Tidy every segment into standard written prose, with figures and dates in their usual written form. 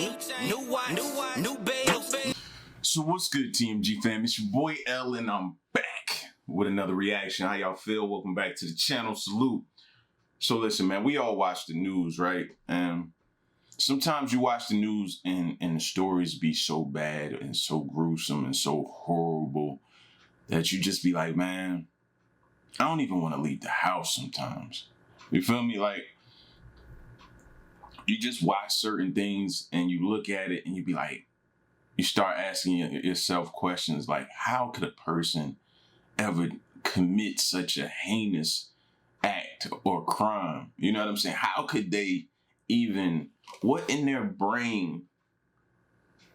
new watch, new babe. So what's good, TMG fam? It's your boy L, and I'm back with another reaction. How y'all feel? Welcome back to the channel. Salute. So listen, man, we all watch the news, right? And sometimes you watch the news and the stories be so bad and so gruesome and so horrible that you just be like, man, I don't even want to leave the house sometimes. You feel me? Like, you just watch certain things and you look at it and you be like, you start asking yourself questions like, how could a person ever commit such a heinous act or crime? You know what I'm saying? How could they even, what in their brain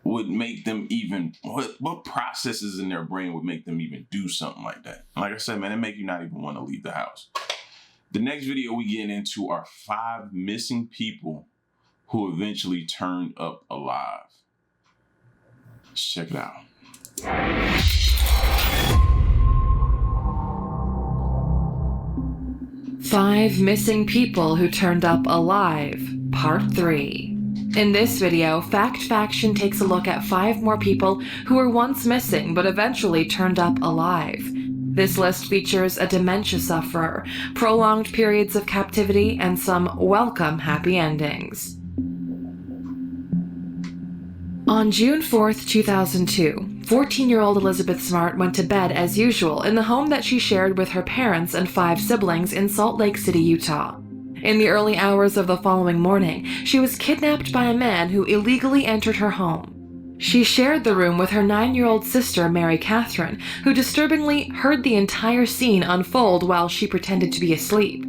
would make them even, what processes in their brain would make them even do something like that? Like I said, man, it make you not even want to leave the house. The next video we get into are 5 missing people who eventually turned up alive. Let's check it out. 5 missing people who turned up alive, part 3. In this video, Fact Faction takes a look at 5 more people who were once missing but eventually turned up alive. This list features a dementia sufferer, prolonged periods of captivity, and some welcome happy endings. On June 4th, 2002, 14-year-old Elizabeth Smart went to bed as usual in the home that she shared with her parents and 5 siblings in Salt Lake City, Utah. In the early hours of the following morning, she was kidnapped by a man who illegally entered her home. She shared the room with her 9-year-old sister, Mary Catherine, who disturbingly heard the entire scene unfold while she pretended to be asleep.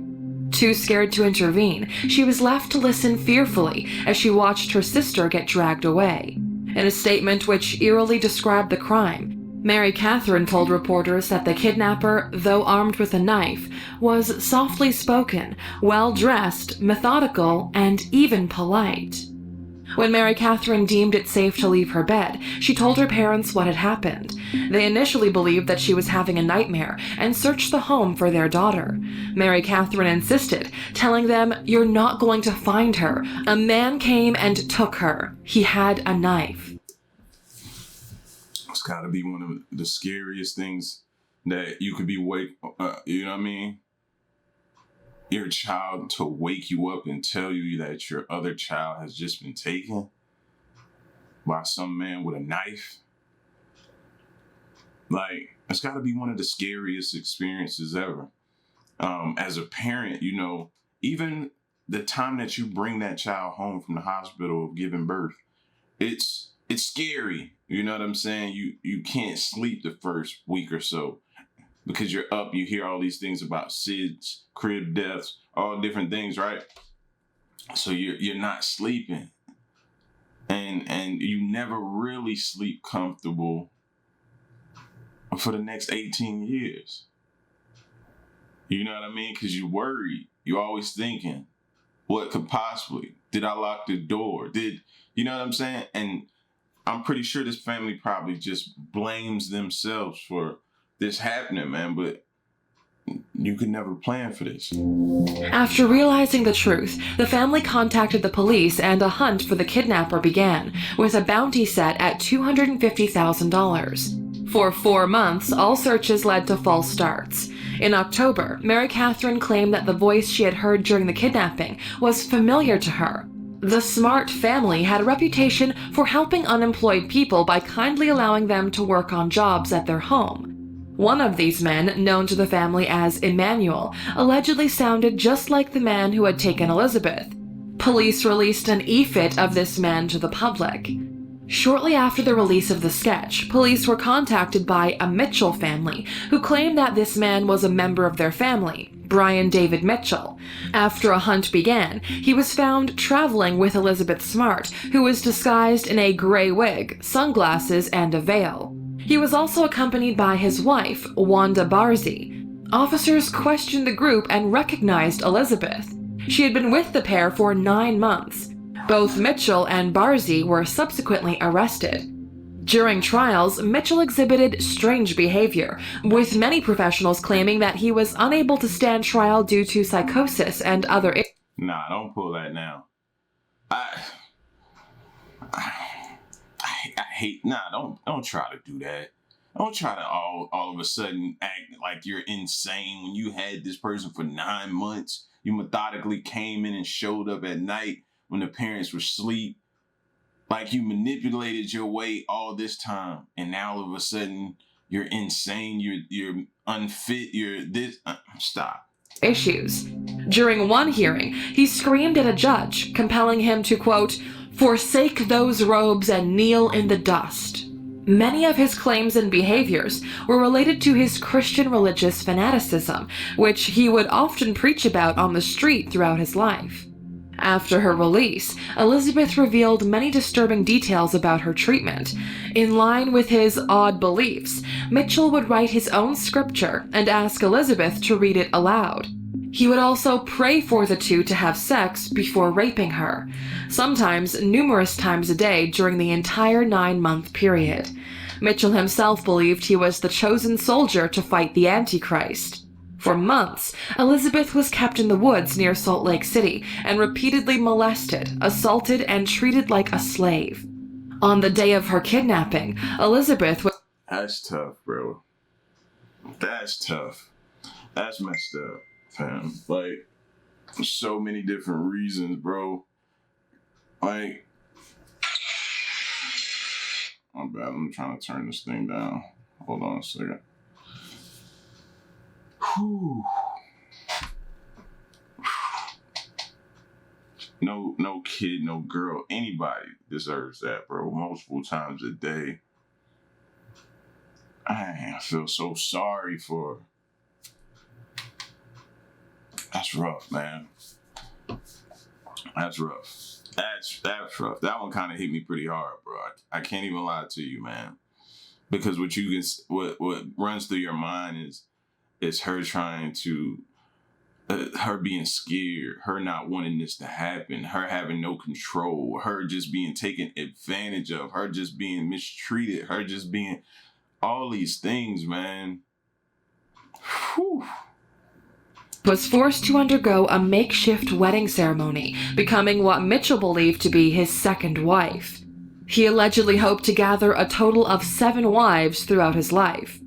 Too scared to intervene, she was left to listen fearfully as she watched her sister get dragged away. In a statement which eerily described the crime, Mary Catherine told reporters that the kidnapper, though armed with a knife, was softly spoken, well-dressed, methodical, and even polite. When Mary Catherine deemed it safe to leave her bed, she told her parents what had happened. They initially believed that she was having a nightmare and searched the home for their daughter. Mary Catherine insisted, telling them, "You're not going to find her. A man came and took her. He had a knife." It's got to be one of the scariest things that you could be you know what I mean? Your child to wake you up and tell you that your other child has just been taken by some man with a knife. Like, it's got to be one of the scariest experiences ever. As a parent, you know, even the time that you bring that child home from the hospital of giving birth, it's scary. You know what I'm saying? You can't sleep the first week or so because you're up, you hear all these things about SIDS, crib deaths, all different things, right? So you're not sleeping. And you never really sleep comfortable for the next 18 years. You know what I mean? Because you're worried. You're always thinking, what could possibly? Did I lock the door? You know what I'm saying? And I'm pretty sure this family probably just blames themselves for this happening, man, but you could never plan for this. After realizing the truth, the family contacted the police and a hunt for the kidnapper began, with a bounty set at $250,000. For 4 months, all searches led to false starts. In October, Mary Catherine claimed that the voice she had heard during the kidnapping was familiar to her. The Smart family had a reputation for helping unemployed people by kindly allowing them to work on jobs at their home. One of these men, known to the family as Emmanuel, allegedly sounded just like the man who had taken Elizabeth. Police released an e-fit of this man to the public. Shortly after the release of the sketch, police were contacted by a Mitchell family, who claimed that this man was a member of their family, Brian David Mitchell. After a hunt began, he was found traveling with Elizabeth Smart, who was disguised in a gray wig, sunglasses, and a veil. He was also accompanied by his wife, Wanda Barzee. Officers questioned the group and recognized Elizabeth. She had been with the pair for 9 months. Both Mitchell and Barzee were subsequently arrested. During trials, Mitchell exhibited strange behavior, with many professionals claiming that he was unable to stand trial due to psychosis and other Nah, don't pull that now. hate. Nah, don't try to do that. Don't try to all of a sudden act like you're insane when you had this person for 9 months. You methodically came in and showed up at night when the parents were asleep. Like you manipulated your way all this time, and now all of a sudden you're insane. You're unfit. You're this. Stop. Issues. During one hearing, he screamed at a judge, compelling him to, quote, "forsake those robes and kneel in the dust." Many of his claims and behaviors were related to his Christian religious fanaticism, which he would often preach about on the street throughout his life. After her release, Elizabeth revealed many disturbing details about her treatment. In line with his odd beliefs, Mitchell would write his own scripture and ask Elizabeth to read it aloud. He would also pray for the two to have sex before raping her, sometimes numerous times a day during the entire 9-month period. Mitchell himself believed he was the chosen soldier to fight the Antichrist. For months, Elizabeth was kept in the woods near Salt Lake City and repeatedly molested, assaulted, and treated like a slave. On the day of her kidnapping, Elizabeth was... That's tough, bro. That's tough. That's messed up, fam. Like, so many different reasons, bro. Like, my bad, I'm trying to turn this thing down. Hold on a second. Whew. No kid, no girl, anybody deserves that, bro. Multiple times a day. I feel so sorry for her. That's rough, man. That's rough. That's rough. That one kind of hit me pretty hard, bro. I can't even lie to you, man. Because what runs through your mind is her trying to, her being scared, her not wanting this to happen, her having no control, her just being taken advantage of, her just being mistreated, her just being all these things, man. Whew. Was forced to undergo a makeshift wedding ceremony, becoming what Mitchell believed to be his second wife. He allegedly hoped to gather a total of 7 wives throughout his life.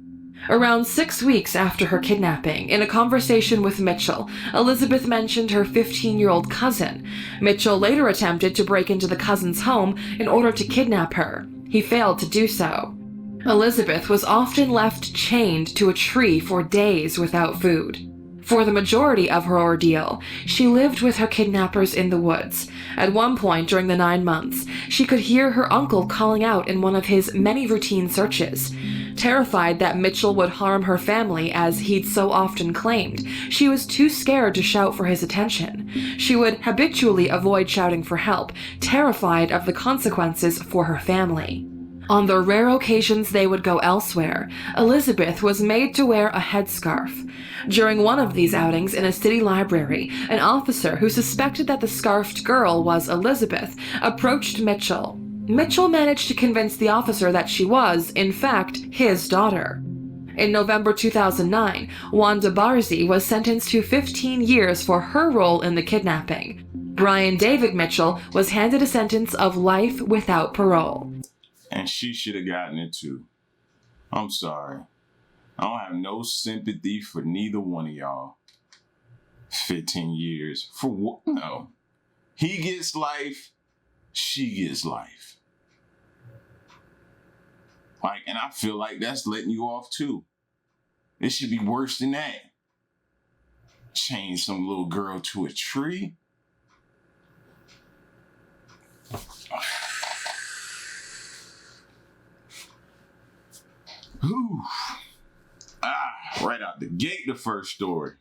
Around 6 weeks after her kidnapping, in a conversation with Mitchell, Elizabeth mentioned her 15-year-old cousin. Mitchell later attempted to break into the cousin's home in order to kidnap her. He failed to do so. Elizabeth was often left chained to a tree for days without food. For the majority of her ordeal, she lived with her kidnappers in the woods. At one point during the 9 months, she could hear her uncle calling out in one of his many routine searches. Terrified that Mitchell would harm her family as he'd so often claimed, she was too scared to shout for his attention. She would habitually avoid shouting for help, terrified of the consequences for her family. On the rare occasions they would go elsewhere, Elizabeth was made to wear a headscarf. During one of these outings in a city library, an officer who suspected that the scarfed girl was Elizabeth approached Mitchell. Mitchell managed to convince the officer that she was, in fact, his daughter. In November 2009, Wanda Barzee was sentenced to 15 years for her role in the kidnapping. Brian David Mitchell was handed a sentence of life without parole. And she should have gotten it too. I'm sorry. I don't have no sympathy for neither one of y'all. 15 years. For what? No. He gets life. She gets life. Like, and I feel like that's letting you off too. It should be worse than that. Chain some little girl to a tree. Whew. Right out the gate, the first story.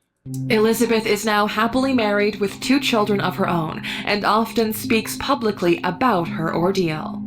Elizabeth is now happily married with 2 children of her own and often speaks publicly about her ordeal.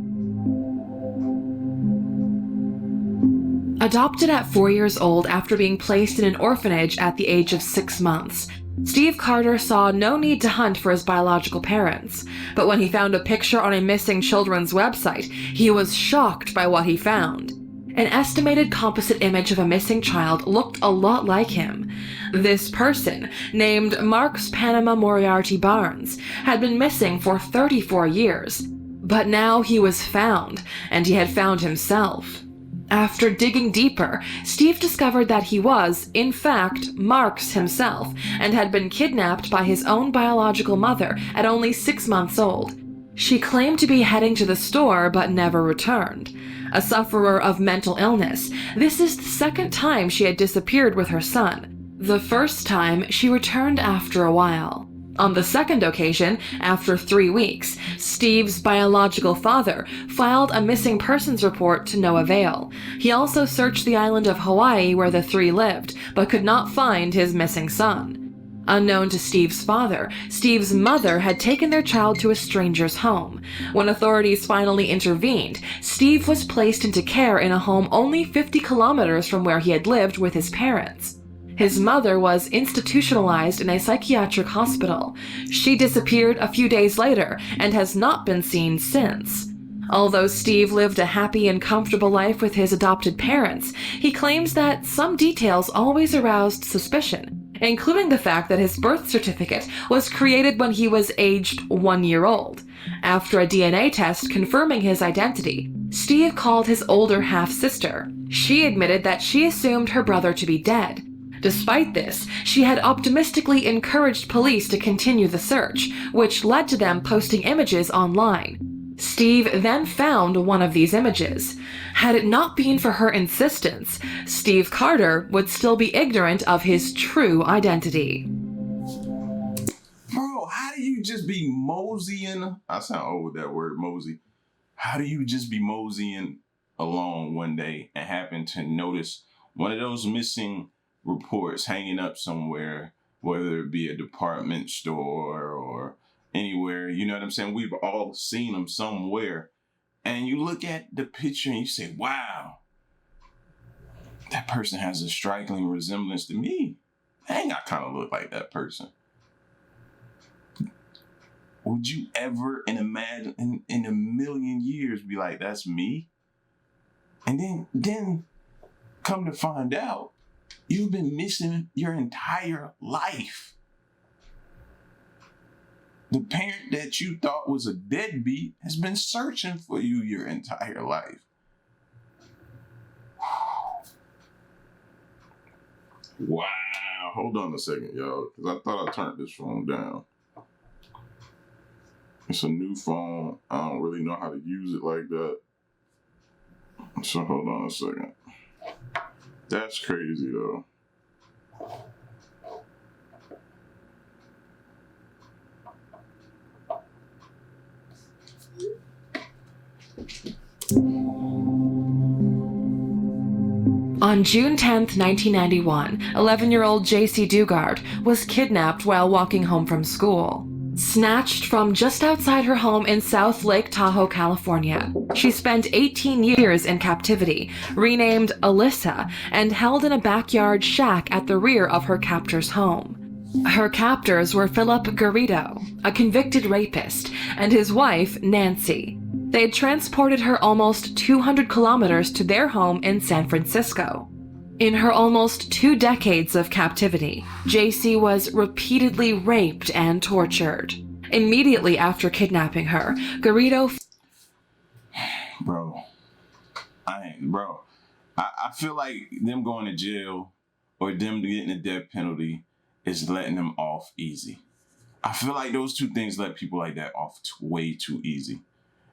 Adopted at 4 years old after being placed in an orphanage at the age of 6 months, Steve Carter saw no need to hunt for his biological parents, but when he found a picture on a missing children's website, he was shocked by what he found. An estimated composite image of a missing child looked a lot like him. This person, named Marks Panama Moriarty Barnes, had been missing for 34 years. But now he was found, and he had found himself. After digging deeper, Steve discovered that he was, in fact, Marks himself, and had been kidnapped by his own biological mother at only 6 months old. She claimed to be heading to the store but never returned. A sufferer of mental illness, this is the second time she had disappeared with her son. The first time, she returned after a while. On the second occasion, after 3 weeks, Steve's biological father filed a missing persons report to no avail. He also searched the island of Hawaii where the three lived, but could not find his missing son. Unknown to Steve's father, Steve's mother had taken their child to a stranger's home. When authorities finally intervened, Steve was placed into care in a home only 50 kilometers from where he had lived with his parents. His mother was institutionalized in a psychiatric hospital. She disappeared a few days later and has not been seen since. Although Steve lived a happy and comfortable life with his adopted parents, he claims that some details always aroused suspicion, including the fact that his birth certificate was created when he was aged 1 year old. After a DNA test confirming his identity, Steve called his older half-sister. She admitted that she assumed her brother to be dead. Despite this, she had optimistically encouraged police to continue the search, which led to them posting images online. Steve then found one of these images. Had it not been for her insistence, Steve Carter would still be ignorant of his true identity. Bro, how do you just be moseying? I sound old with that word, mosey. How do you just be moseying along one day and happen to notice one of those missing reports hanging up somewhere, whether it be a department store or anywhere, you know what I'm saying? We've all seen them somewhere. And you look at the picture and you say, wow, that person has a striking resemblance to me. Dang, I kind of look like that person. Would you ever in a million years be like, that's me? And then come to find out, you've been missing your entire life. The parent that you thought was a deadbeat has been searching for you your entire life. Wow. Hold on a second, y'all, because I thought I turned this phone down. It's a new phone. I don't really know how to use it like that. So hold on a second. That's crazy, though. On June 10th, 1991, 11-year-old J.C. Dugard was kidnapped while walking home from school. Snatched from just outside her home in South Lake Tahoe, California, she spent 18 years in captivity, renamed Alyssa, and held in a backyard shack at the rear of her captor's home. Her captors were Philip Garrido, a convicted rapist, and his wife, Nancy. They had transported her almost 200 kilometers to their home in San Francisco. In her almost 2 decades of captivity, JC was repeatedly raped and tortured. Immediately after kidnapping her, Garrido... I feel like them going to jail or them getting a death penalty is letting them off easy. I feel like those two things let people like that off way too easy.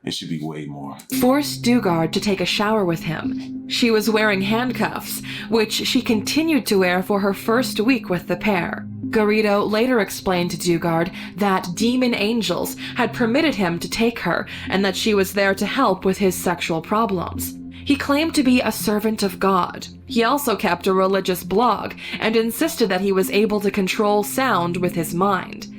It should be way more. Forced Dugard to take a shower with him. She was wearing handcuffs, which she continued to wear for her first week with the pair. Garrido later explained to Dugard that demon angels had permitted him to take her and that she was there to help with his sexual problems. He claimed to be a servant of God. He also kept a religious blog and insisted that he was able to control sound with his mind.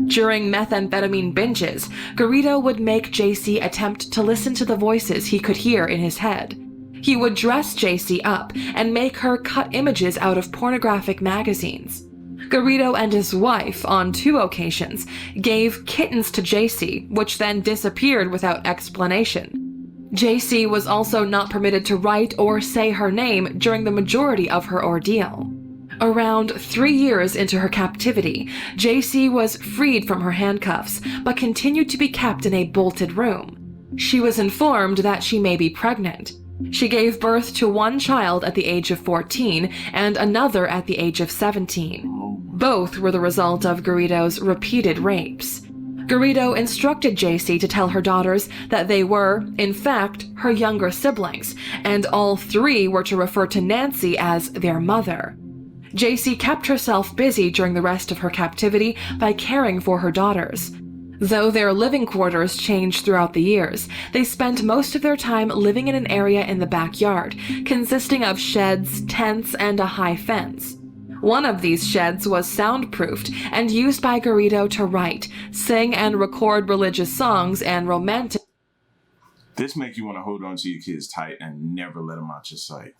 During methamphetamine binges, Garrido would make JC attempt to listen to the voices he could hear in his head. He would dress JC up and make her cut images out of pornographic magazines. Garrido and his wife, on 2 occasions, gave kittens to JC, which then disappeared without explanation. JC was also not permitted to write or say her name during the majority of her ordeal. Around 3 years into her captivity, JC was freed from her handcuffs, but continued to be kept in a bolted room. She was informed that she may be pregnant. She gave birth to one child at the age of 14 and another at the age of 17. Both were the result of Garrido's repeated rapes. Garrido instructed JC to tell her daughters that they were, in fact, her younger siblings, and all three were to refer to Nancy as their mother. JC kept herself busy during the rest of her captivity by caring for her daughters. Though their living quarters changed throughout the years, they spent most of their time living in an area in the backyard, consisting of sheds, tents, and a high fence. One of these sheds was soundproofed and used by Garrido to write, sing, and record religious songs and romantic. This makes you want to hold on to your kids tight and never let them out your sight.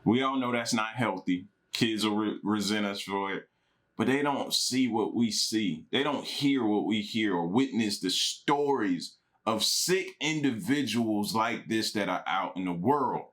We all know that's not healthy. Kids will resent us for it. But they don't see what we see. They don't hear what we hear or witness the stories of sick individuals like this that are out in the world.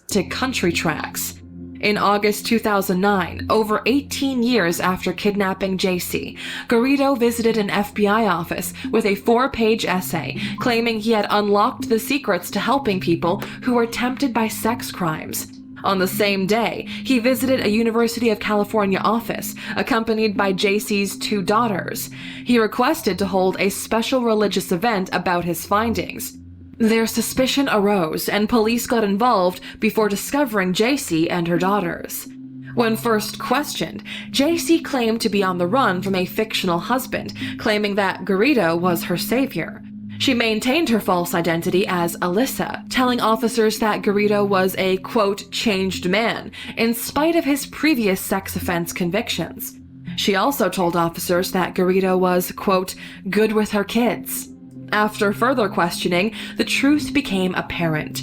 To country tracks. In August 2009, over 18 years after kidnapping JC, Garrido visited an FBI office with a 4-page essay claiming he had unlocked the secrets to helping people who were tempted by sex crimes. On the same day, he visited a University of California office, accompanied by JC's 2 daughters. He requested to hold a special religious event about his findings. Their suspicion arose, and police got involved before discovering JC and her daughters. When first questioned, JC claimed to be on the run from a fictional husband, claiming that Garrido was her savior. She maintained her false identity as Alyssa, telling officers that Garrido was a, quote, changed man, in spite of his previous sex offense convictions. She also told officers that Garrido was, quote, good with her kids. After further questioning, the truth became apparent.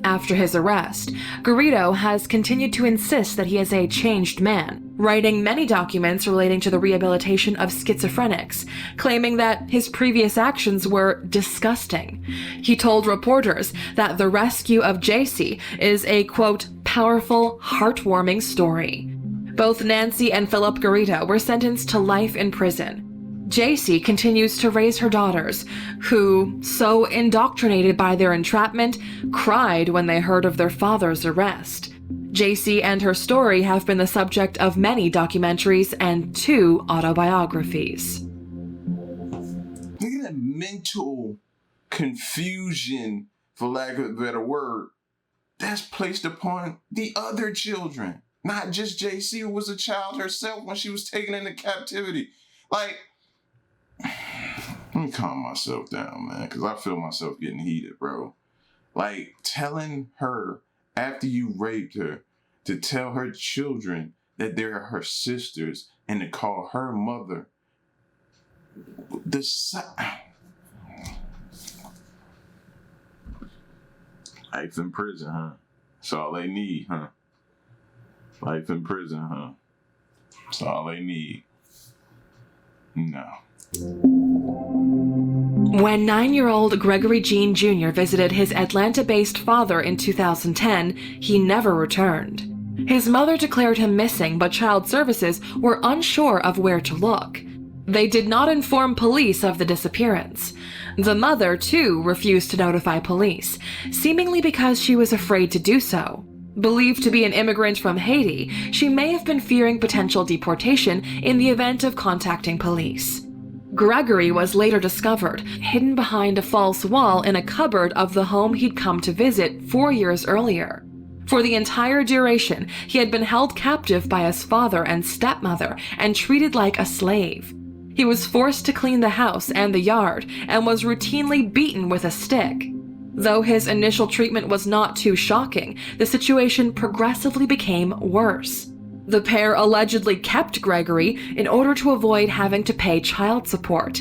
After his arrest, Garrido has continued to insist that he is a changed man, writing many documents relating to the rehabilitation of schizophrenics, claiming that his previous actions were disgusting. He told reporters that the rescue of JC is a, quote, powerful, heartwarming story. Both Nancy and Philip Garrido were sentenced to life in prison. JC continues to raise her daughters, who, so indoctrinated by their entrapment, cried when they heard of their father's arrest. JC and her story have been the subject of many documentaries and 2 autobiographies. Look at that mental confusion, for lack of a better word, that's placed upon the other children. Not just JC, who was a child herself when she was taken into captivity. Like, let me calm myself down, man, because I feel myself getting heated, bro. Like, telling her, after you raped her, to tell her children that they're her sisters and to call her mother. Life in prison, huh? That's all they need, huh? Life in prison, huh? That's all they need. No. When 9-year-old Gregory Jean Jr. visited his Atlanta-based father in 2010, he never returned. His mother declared him missing, but Child Services were unsure of where to look. They did not inform police of the disappearance. The mother, too, refused to notify police, seemingly because she was afraid to do so. Believed to be an immigrant from Haiti, she may have been fearing potential deportation in the event of contacting police. Gregory was later discovered, hidden behind a false wall in a cupboard of the home he'd come to visit 4 years earlier. For the entire duration, he had been held captive by his father and stepmother and treated like a slave. He was forced to clean the house and the yard and was routinely beaten with a stick. Though his initial treatment was not too shocking, the situation progressively became worse. The pair allegedly kept Gregory in order to avoid having to pay child support.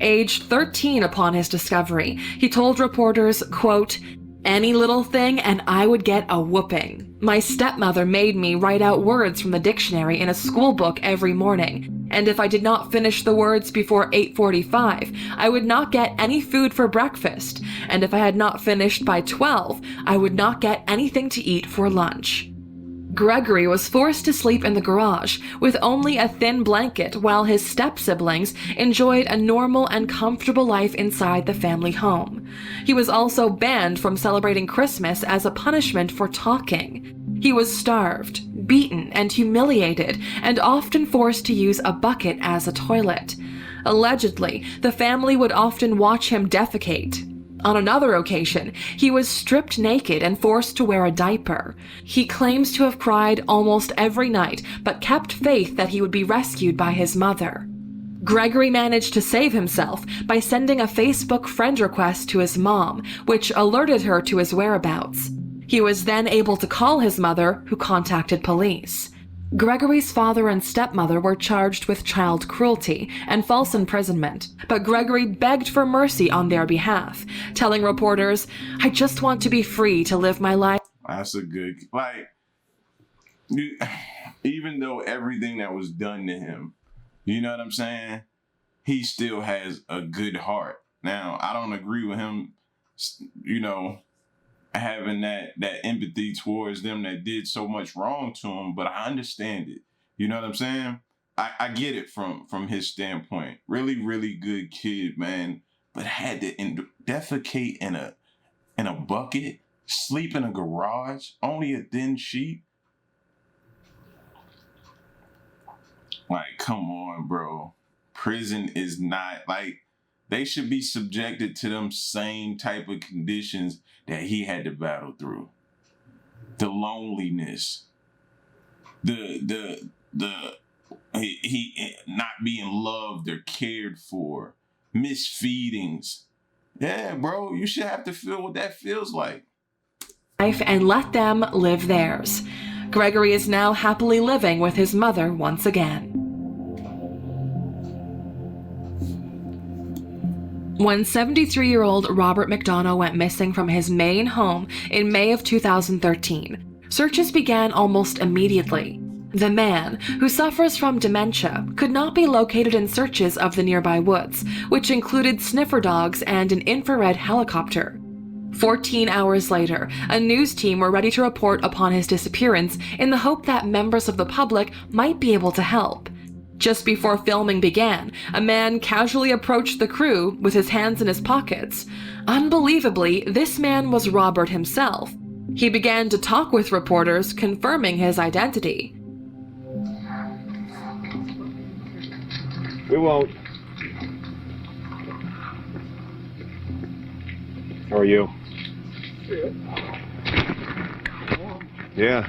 Aged 13 upon his discovery, he told reporters, quote, "Any little thing and I would get a whooping. My stepmother made me write out words from the dictionary in a school book every morning, and if I did not finish the words before 8:45, I would not get any food for breakfast, and if I had not finished by 12, I would not get anything to eat for lunch." Gregory was forced to sleep in the garage with only a thin blanket while his step-siblings enjoyed a normal and comfortable life inside the family home. He was also banned from celebrating Christmas as a punishment for talking. He was starved, beaten, and humiliated, and often forced to use a bucket as a toilet. Allegedly, the family would often watch him defecate. On another occasion, he was stripped naked and forced to wear a diaper. He claims to have cried almost every night, but kept faith that he would be rescued by his mother. Gregory managed to save himself by sending a Facebook friend request to his mom, which alerted her to his whereabouts. He was then able to call his mother, who contacted police. Gregory's father and stepmother were charged with child cruelty and false imprisonment, but Gregory begged for mercy on their behalf, telling reporters, "I just want to be free to live my life." That's a good, even though everything that was done to him, you know what I'm saying? He still has a good heart. Now, I don't agree with him, having that empathy towards them that did so much wrong to him, but I understand it. You know what I'm saying? I get it from his standpoint. Really, really good kid, man, but had to defecate in a bucket, sleep in a garage, only a thin sheet. Like, come on, bro. Prison is not they should be subjected to them same type of conditions that he had to battle through. The loneliness, he not being loved or cared for, misfeedings. Yeah, bro, you should have to feel what that feels like. And let them live theirs. Gregory is now happily living with his mother once again. When 73-year-old Robert McDonough went missing from his Maine home in May of 2013, searches began almost immediately. The man, who suffers from dementia, could not be located in searches of the nearby woods, which included sniffer dogs and an infrared helicopter. 14 hours later, a news team were ready to report upon his disappearance in the hope that members of the public might be able to help. Just before filming began, a man casually approached the crew with his hands in his pockets. Unbelievably, this man was Robert himself. He began to talk with reporters, confirming his identity. We won't. How are you? Yeah.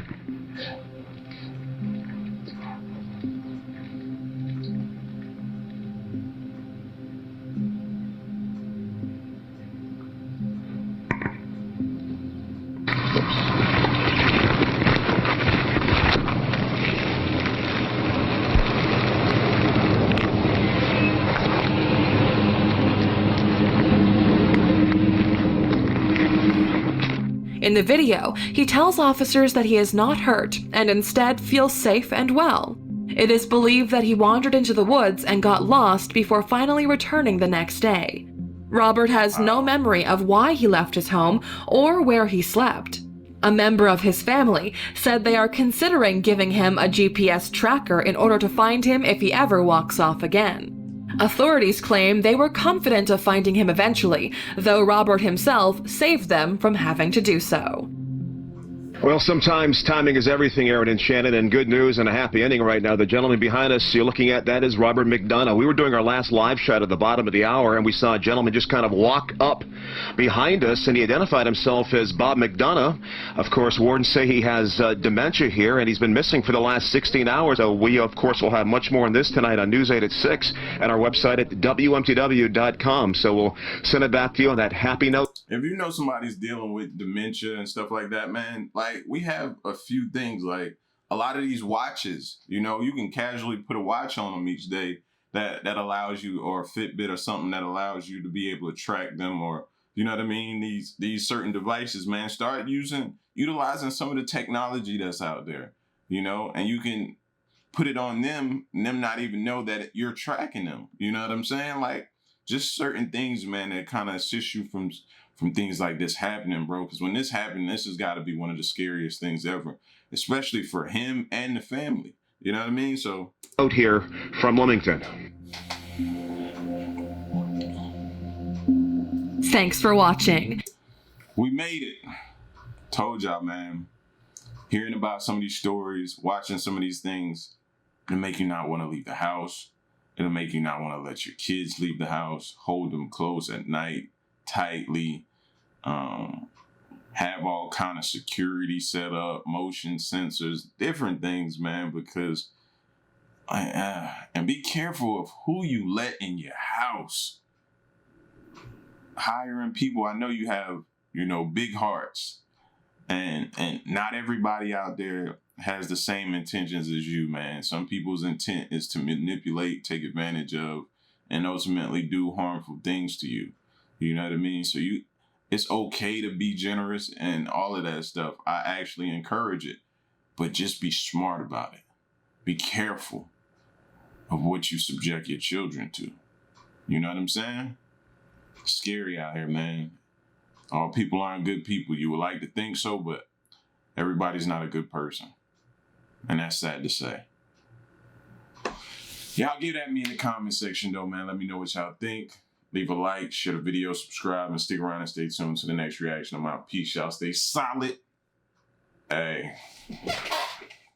In the video, he tells officers that he is not hurt and instead feels safe and well. It is believed that he wandered into the woods and got lost before finally returning the next day. Robert has no memory of why he left his home or where he slept. A member of his family said they are considering giving him a GPS tracker in order to find him if he ever walks off again. Authorities claim they were confident of finding him eventually, though Robert himself saved them from having to do so. Well, sometimes timing is everything, Aaron and Shannon, and good news and a happy ending right now. The gentleman behind us you're looking at, that is Robert McDonough. We were doing our last live shot at the bottom of the hour, and we saw a gentleman just kind of walk up behind us, and he identified himself as Bob McDonough. Of course, wardens say he has dementia here, and he's been missing for the last 16 hours. So we, of course, will have much more on this tonight on News 8 at 6 and our website at WMTW.com. So we'll send it back to you on that happy note. If you know somebody's dealing with dementia and stuff like that, man, we have a few things, like a lot of these watches, you can casually put a watch on them each day that allows you, or a Fitbit or something that allows you to be able to track them, or, you know what I mean? These certain devices, man, start utilizing some of the technology that's out there, and you can put it on them and them not even know that you're tracking them. You know what I'm saying? Like, just certain things, man, that kind of assist you from things like this happening, bro. Because when this happened, this has got to be one of the scariest things ever. especially for him and the family. You know what I mean? So Out here from Wilmington. Thanks for watching. we made it. Told y'all, man. Hearing about some of these stories, watching some of these things, it'll make you not want to leave the house. It'll make you not want to let your kids leave the house, hold them close at night, tightly, have all kind of security set up, motion sensors, different things, man, because, and be careful of who you let in your house. Hiring people, I know you have, big hearts, and not everybody out there has the same intentions as you, man. Some people's intent is to manipulate, take advantage of, and ultimately do harmful things to you. You know what I mean? So it's okay to be generous and all of that stuff. I actually encourage it, but just be smart about it. Be careful of what you subject your children to. You know what I'm saying? It's scary out here, man. All people aren't good people. You would like to think so, but everybody's not a good person. And that's sad to say. Y'all give that me in the comment section, though, man. Let me know what y'all think. Leave a like, share the video, subscribe, and stick around and stay tuned to the next reaction. I'm out. Peace, y'all. Stay solid. Hey.